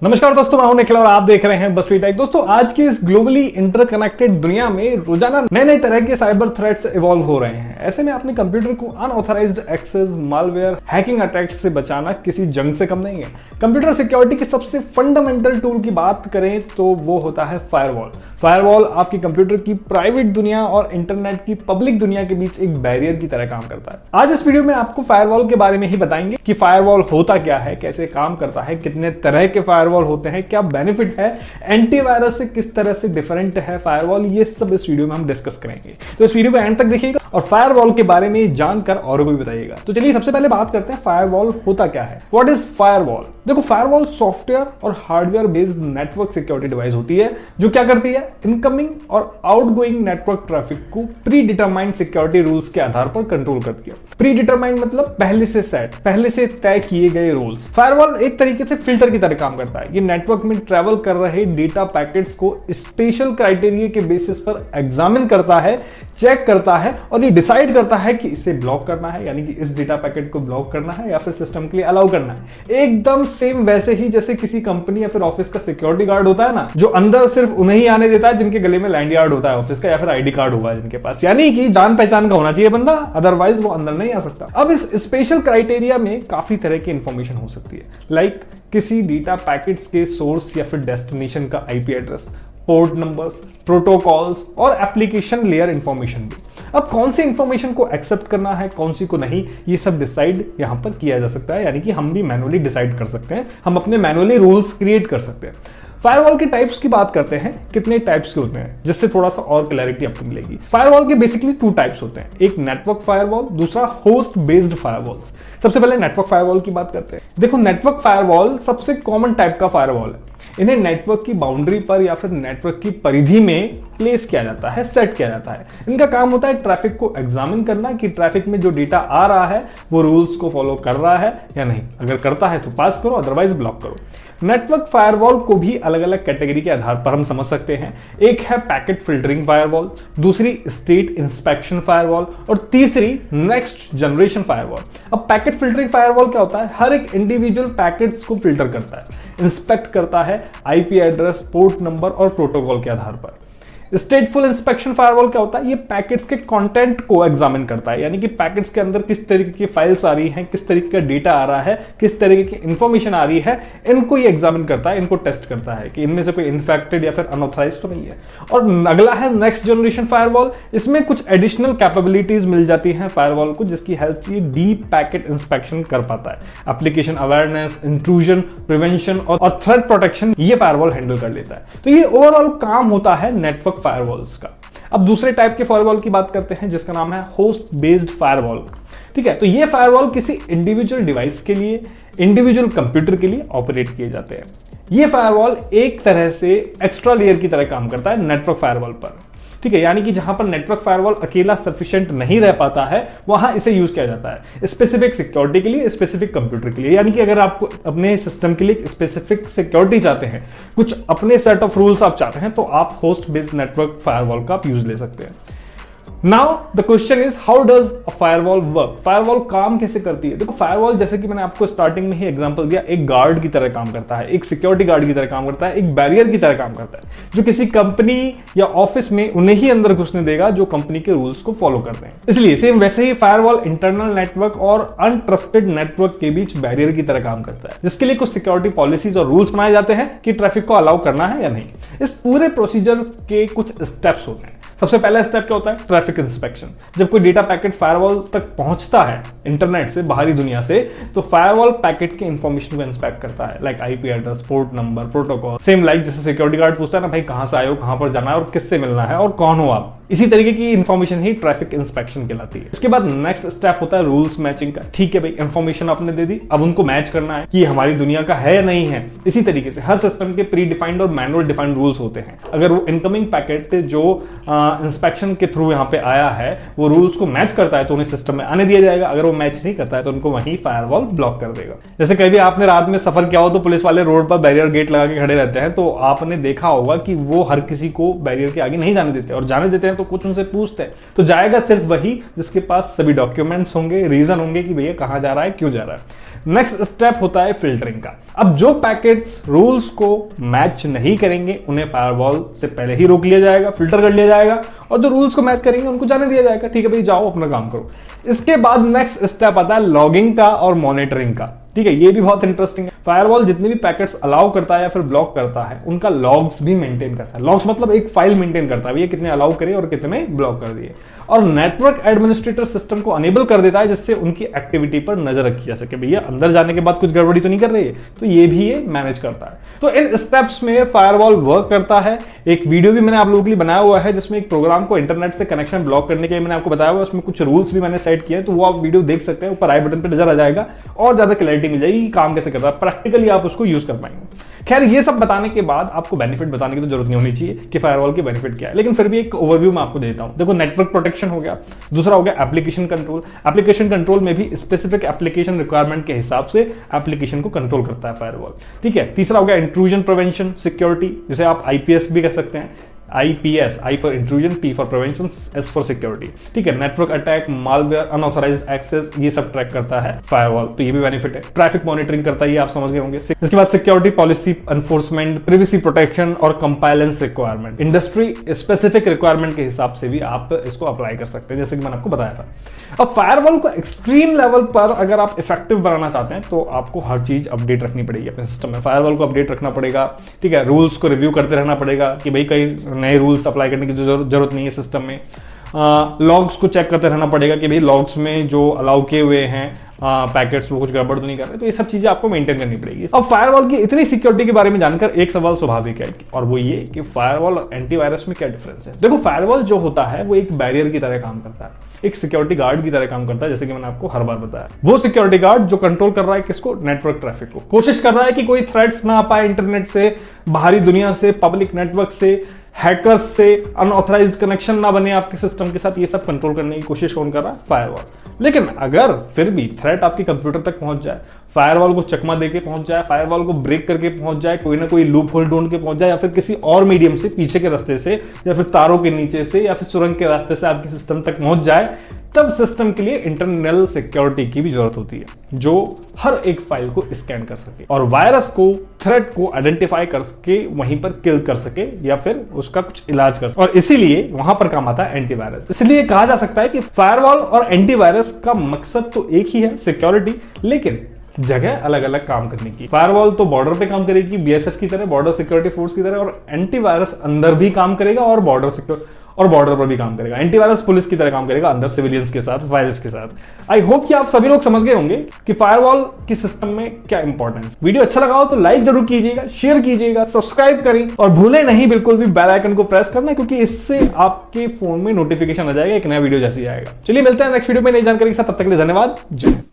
नमस्कार दोस्तों, मैं हूं निखिल और आप देख रहे हैं बस टेक। दोस्तों, आज की इस ग्लोबली इंटरकनेक्टेड दुनिया में रोजाना नए नए तरह के साइबर थ्रेट्स इवॉल्व हो रहे हैं। ऐसे में अपने कंप्यूटर को unauthorised access, malware, hacking attacks से बचाना किसी जंग से कम नहीं है। कंप्यूटर सिक्योरिटी की सबसे फंडामेंटल टूल की बात करें तो वो होता है फायरवॉल। फायरवॉल आपकी कंप्यूटर की प्राइवेट दुनिया और इंटरनेट की पब्लिक दुनिया के बीच एक बैरियर की तरह काम करता है। आज इस वीडियो में आपको फायरवॉल के बारे में ही बताएंगे कि फायरवॉल होता क्या है, कैसे काम करता है, कितने तरह के फायरवॉल होते हैं, क्या बेनिफिट है, एंटीवायरस से किस तरह से डिफरेंट है फायरवॉल, ये सब इस वीडियो में हम डिस्कस करेंगे। तो इस वीडियो को एंड तक देखिएगा और फायरवॉल के बारे में जानकर और भी बताइएगा। तो चलिए सबसे पहले बात करते हैं फायरवॉल होता क्या है। What is firewall? देखो, फायरवॉल सॉफ्टवेयर और hardware based network security device होती है जो क्या करती है, इनकमिंग और आउटगोइंग नेटवर्क ट्रैफिक को प्री डिटरमाइंड सिक्योरिटी रूल्स के आधार पर कंट्रोल करती है। प्री डिटरमाइंड मतलब पहले से सेट, पहले से तय किए गए रूल्स। फायरवॉल एक तरीके से फिल्टर की तरह काम करता है। ये नेटवर्क में ट्रैवल कर रहे डेटा पैकेट्स को स्पेशल क्राइटेरिया के बेसिस पर एग्जामिन करता है, चेक करता है और ये डिसाइड करता है कि इसे ब्लॉक करना है, यानी कि इस डेटा पैकेट को ब्लॉक करना है या फिर सिस्टम के लिए अलाउ करना है। एकदम सेम वैसे ही जैसे किसी कंपनी या फिर ऑफिस का सिक्योरिटी गार्ड होता है ना, जो अंदर सिर्फ उन्हें ही आने देता है जिनके गले में लैंड यार्ड होता है ऑफिस का, या फिर आईडी कार्ड होगा जिनके पास, यानी कि जान पहचान का होना चाहिए बंदा, अदरवाइज वो अंदर नहीं आ सकता। अब इस स्पेशल क्राइटेरिया में काफी तरह की इंफॉर्मेशन हो सकती है, लाइक किसी डेटा पैकेट्स के सोर्स या फिर डेस्टिनेशन का IP address, port numbers, protocols और एप्लीकेशन लेयर इंफॉर्मेशन भी। अब कौन सी इंफॉर्मेशन को एक्सेप्ट करना है, कौन सी को नहीं, ये सब डिसाइड यहां पर किया जा सकता है, यानी कि हम भी मैनुअली डिसाइड कर सकते हैं, हम अपने मैनुअली रूल्स क्रिएट कर सकते हैं। फायरवॉल के टाइप्स की बात करते हैं, कितने टाइप्स के होते हैं, जिससे थोड़ा सा और क्लैरिटी आपको मिलेगी। फायरवॉल के बेसिकली 2 टाइप्स होते हैं, एक नेटवर्क फायरवॉल, दूसरा होस्ट बेस्ड फायरवॉल्स। सबसे पहले नेटवर्क फायरवॉल की बात करते हैं। देखो, नेटवर्क फायरवॉल सबसे कॉमन टाइप का फायरवॉल है। इन्हें नेटवर्क की बाउंड्री पर या फिर नेटवर्क की परिधि में प्लेस किया जाता है, सेट किया जाता है। इनका काम होता है ट्रैफिक को एग्जामिन करना कि ट्रैफिक में जो डेटा आ रहा है वो रूल्स को फॉलो कर रहा है या नहीं। अगर करता है तो पास करो, अदरवाइज ब्लॉक करो। नेटवर्क फायरवॉल को भी अलग अलग कैटेगरी के आधार पर हम समझ सकते हैं। एक है पैकेट फिल्टरिंग फायरवॉल, दूसरी स्टेट इंस्पेक्शन फायरवॉल और तीसरी नेक्स्ट जनरेशन फायरवॉल। अब पैकेट फिल्टरिंग फायरवॉल क्या होता है? हर एक इंडिविजुअल पैकेट्स को फिल्टर करता है, इंस्पेक्ट करता है आईपी एड्रेस, पोर्ट नंबर और प्रोटोकॉल के आधार पर। स्टेटफुल इंस्पेक्शन फायरवॉल क्या होता है? ये पैकेट्स के कंटेंट को एग्जामिन करता है, यानी कि पैकेट्स के अंदर किस तरीके की फाइल्स आ रही हैं, किस तरीके का डेटा आ रहा है, किस तरीके की इंफॉर्मेशन आ रही है, इनको ये एग्जामिन करता है, इनको टेस्ट करता है कि इनमें से कोई इन्फेक्टेड या फिर अनऑथराइज्ड तो नहीं है। और अगला है नेक्स्ट जनरेशन फायरवॉल। इसमें कुछ एडिशनल कैपेबिलिटीज मिल जाती हैं फायरवॉल को, जिसकी हेल्प से डीप पैकेट इंस्पेक्शन कर पाता है। एप्लीकेशन अवेयरनेस, इंट्रूजन प्रिवेंशन और थ्रेट प्रोटेक्शन ये फायरवॉल हैंडल कर लेता है। तो ये ओवरऑल काम होता है नेटवर्क फायरवॉल्स का। अब दूसरे टाइप के फायरवॉल की बात करते हैं, जिसका नाम है होस्ट बेस्ड फायरवॉल। ठीक है, तो ये फायरवॉल किसी इंडिविजुअल डिवाइस के लिए, इंडिविजुअल कंप्यूटर के लिए ऑपरेट किए जाते हैं। ये फायरवॉल एक तरह से एक्स्ट्रा लेयर की तरह काम करता है नेटवर्क फायरवॉल पर। ठीक है, यानी कि जहां पर नेटवर्क फायरवॉल अकेला सफिशिएंट नहीं रह पाता है, वहां इसे यूज किया जाता है स्पेसिफिक सिक्योरिटी के लिए, स्पेसिफिक कंप्यूटर के लिए। यानी कि अगर आप अपने सिस्टम के लिए स्पेसिफिक सिक्योरिटी चाहते हैं, कुछ अपने सेट ऑफ रूल्स आप चाहते हैं, तो आप होस्ट बेस्ड नेटवर्क फायरवॉल का आप यूज ले सकते हैं। Now the question is, how does a firewall work? Firewall काम कैसे करती है? देखो, फायरवॉल जैसे कि मैंने आपको स्टार्टिंग में ही एग्जांपल दिया, एक गार्ड की तरह काम करता है, एक सिक्योरिटी गार्ड की तरह काम करता है, एक बैरियर की तरह काम करता है, जो किसी कंपनी या ऑफिस में उन्हें ही अंदर घुसने देगा जो कंपनी के रूल्स को फॉलो करते हैं। इसलिए सेम वैसे ही फायरवॉल इंटरनल नेटवर्क और अनट्रस्टेड नेटवर्क के बीच बैरियर की तरह काम करता है, जिसके लिए कुछ सिक्योरिटी पॉलिसीज और रूल्स बनाए जाते हैं कि ट्रैफिक को अलाउ करना है या नहीं। इस पूरे प्रोसीजर के कुछ स्टेप्स होते हैं। सबसे पहला स्टेप क्या होता है? Traffic inspection. जब कोई डेटा पैकेट फायरवॉल तक पहुंचता है इंटरनेट से, बाहरी दुनिया से, तो फायरवॉल पैकेट के इंफॉर्मेशन को इंस्पेक्ट करता है, like IP address, port number, protocol. Same like जैसे सिक्योरिटी गार्ड पूछता है ना, भाई कहां से आए हो, कहां पर जाना है और किससे मिलना है और कौन हो आप। इसी तरीके की इंफॉर्मेशन ही ट्रैफिक इंस्पेक्शन कहलाती है। इसके बाद नेक्स्ट स्टेप होता है रूल्स मैचिंग का। ठीक है भाई, इंफॉर्मेशन आपने दे दी, अब उनको मैच करना है कि हमारी दुनिया का है या नहीं है। इसी तरीके से हर सिस्टम के प्री डिफाइंड और मैनुअल डिफाइंड रूल्स होते हैं। अगर वो इनकमिंग पैकेट जो इंस्पेक्शन के थ्रू यहाँ पे आया है वो रूल्स को मैच करता है तो उन्हें सिस्टम में आने दिया जाएगा। अगर वो मैच नहीं करता है तो उनको वहीं फायरवॉल ब्लॉक कर देगा। जैसे कभी आपने रात में सफर किया हो तो पुलिस वाले रोड पर बैरियर गेट लगा के खड़े रहते हैं, तो आपने देखा होगा कि वो हर किसी को बैरियर के आगे नहीं जाने देते, और जाने देते हैं तो कुछ उनसे पूछते हैं तो जाएगा सिर्फ वही जिसके पास सभी डॉक्यूमेंट्स होंगे, रीजन होंगे कि भैया कहां जा रहा है, क्यों जा रहा है। नेक्स्ट स्टेप होता है फिल्टरिंग का। अब जो पैकेट्स रूल्स को मैच नहीं करेंगे उन्हें फायरवॉल से पहले ही रोक लिया जाएगा, फिल्टर कर लिया जाएगा, और जो रूल्स को मैच करेंगे उनको जाने दिया जाएगा, ठीक है भाई जाओ अपना काम करो। इसके बाद नेक्स्ट स्टेप आता है लॉगिंग का और मॉनिटरिंग का। ठीक है, ये भी बहुत इंटरेस्टिंग है। फायरवॉल जितने भी पैकेट्स अलाउ करता है या फिर ब्लॉक करता है उनका लॉग्स भी मेंटेन करता है। लॉग्स मतलब एक फाइल मेंटेन करता है भैया कितने अलाउ करे और कितने ब्लॉक कर दिए, और नेटवर्क एडमिनिस्ट्रेटर सिस्टम को अनेबल कर देता है जिससे उनकी एक्टिविटी पर नजर रखी जा सके, भैया अंदर जाने के बाद कुछ गड़बड़ी तो नहीं कर रही है, तो ये भी ये मैनेज करता है। तो इन स्टेप्स में फायरवॉल वर्क करता है। एक वीडियो भी मैंने आप लोगों के लिए बनाया हुआ है जिसमें एक प्रोग्राम को इंटरनेट से कनेक्शन ब्लॉक करने के लिए मैंने आपको बताया हुआ है, उसमें कुछ रूल्स भी मैंने सेट किए हैं, तो वो आप वीडियो देख सकते हैं, ऊपर आई बटन पर नजर आ जाएगा और ज्यादा क्लैरिटी मिल जाएगी काम कैसे करता है, प्रैक्टिकली आप उसको यूज कर पाएंगे। खैर ये सब बताने के बाद आपको बेनिफिट बताने की तो जरूरत नहीं होनी चाहिए कि फायरवॉल के बेनिफिट क्या है, लेकिन फिर भी एक ओवरव्यू मैं आपको देता हूं। देखो, नेटवर्क प्रोटेक्शन हो गया, दूसरा हो गया एप्लीकेशन कंट्रोल। एप्लीकेशन कंट्रोल में भी स्पेसिफिक एप्लीकेशन रिक्वायरमेंट के हिसाब से एप्लीकेशन को कंट्रोल करता है फायरवॉल, ठीक है। तीसरा हो गया इंट्रूजन प्रिवेंशन सिक्योरिटी, जिसे आप आईपीएस भी कह सकते हैं। IPS, I for intrusion, P for prevention, S for security, ठीक है। Network attack, malware, unauthorised access, ये सब ट्रैक करता है फायरवॉल, तो ये भी बेनिफिट है। ट्रैफिक मॉनिटरिंग करता है, ये आप समझ गए होंगे। इसके बाद security policy enforcement, privacy protection और compliance requirement, industry specific requirement के हिसाब से भी आप इसको अप्लाई कर सकते हैं, जैसे कि मैंने आपको बताया था। अब फायरवॉल को एक्सट्रीम लेवल पर अगर आप इफेक्टिव बनाना चाहते हैं तो आपको हर चीज अपडेट रखनी पड़ेगी अपने सिस्टम में। फायरवॉल को अपडेट रखना पड़ेगा, ठीक है। रूल्स को रिव्यू करते रहना पड़ेगा कि भाई कई नए रूल्स अप्लाई करने की जरूरत नहीं है सिस्टम में। लॉग्स को चेक करते रहना पड़ेगा कि भाई लॉग्स में जो अलाउ किए हुए हैं पैकेट्स वो कुछ गड़बड़ तो नहीं कर रहे, तो ये सब चीजें आपको मेंटेन करनी पड़ेगी। अब फायरवॉल की इतनी सिक्योरिटी के बारे में जानकर एक सवाल स्वाभाविक है, और वो ये कि फायरवॉल और एंटीवायरस में क्या डिफरेंस है। देखो, फायरवॉल जो होता है वो एक बैरियर की तरह काम करता है, एक सिक्योरिटी गार्ड की तरह काम करता है, जैसे कि मैंने आपको हर बार बताया। वो सिक्योरिटी गार्ड जो कंट्रोल कर रहा है किसको, नेटवर्क ट्रैफिक को, कोशिश कर रहा है कि कोई थ्रेट्स ना आ पाए इंटरनेट से, बाहरी दुनिया से, पब्लिक नेटवर्क से, हैकर्स से, अनऑथराइज्ड कनेक्शन ना बने आपके सिस्टम के साथ। ये सब कंट्रोल करने की कोशिश कौन कर रहा है, फायरवॉल। लेकिन अगर फिर भी थ्रेट आपके कंप्यूटर तक पहुंच जाए, फायरवॉल को चकमा देके पहुंच जाए, फायरवॉल को ब्रेक करके पहुंच जाए, कोई ना कोई लूप होल ढूंढ के पहुंच जाए, या फिर किसी और मीडियम से, पीछे के रास्ते से, या फिर तारों के नीचे से, या फिर सुरंग के रास्ते से आपके सिस्टम तक पहुंच जाए, तब सिस्टम के लिए इंटरनल सिक्योरिटी की भी जरूरत होती है, जो हर एक फाइल को स्कैन कर सके और वायरस को, थ्रेट को आइडेंटिफाई करके वहीं पर किल कर सके या फिर उसका कुछ इलाज कर सके। और इसीलिए वहां पर काम आता है एंटीवायरस। इसलिए कहा जा सकता है कि फायरवॉल और एंटीवायरस का मकसद तो एक ही है, सिक्योरिटी, लेकिन जगह अलग अलग काम करने की। फायरवॉल तो बॉर्डर पे काम करेगी BSF की तरह, बॉर्डर सिक्योरिटी फोर्स की तरह, और एंटीवायरस अंदर भी काम करेगा और बॉर्डर पर भी काम करेगा। एंटीवायरस पुलिस की तरह काम करेगा अंदर सिविलियंस के साथ, वायरस के साथ। आई होप कि आप सभी लोग समझ गए होंगे कि फायरवॉल की सिस्टम में क्या इंपॉर्टेंस। वीडियो अच्छा लगा हो तो लाइक जरूर कीजिएगा, शेयर कीजिएगा, सब्सक्राइब करें, और भूलें नहीं बिल्कुल भी बेल आइकन को प्रेस करना, क्योंकि इससे आपके फोन में नोटिफिकेशन आ जाएगा एक नया वीडियो जैसे ही आएगा। चलिए मिलते हैं नेक्स्ट वीडियो में नई जानकारी के साथ, तब तक के लिए धन्यवाद। जय हिंद।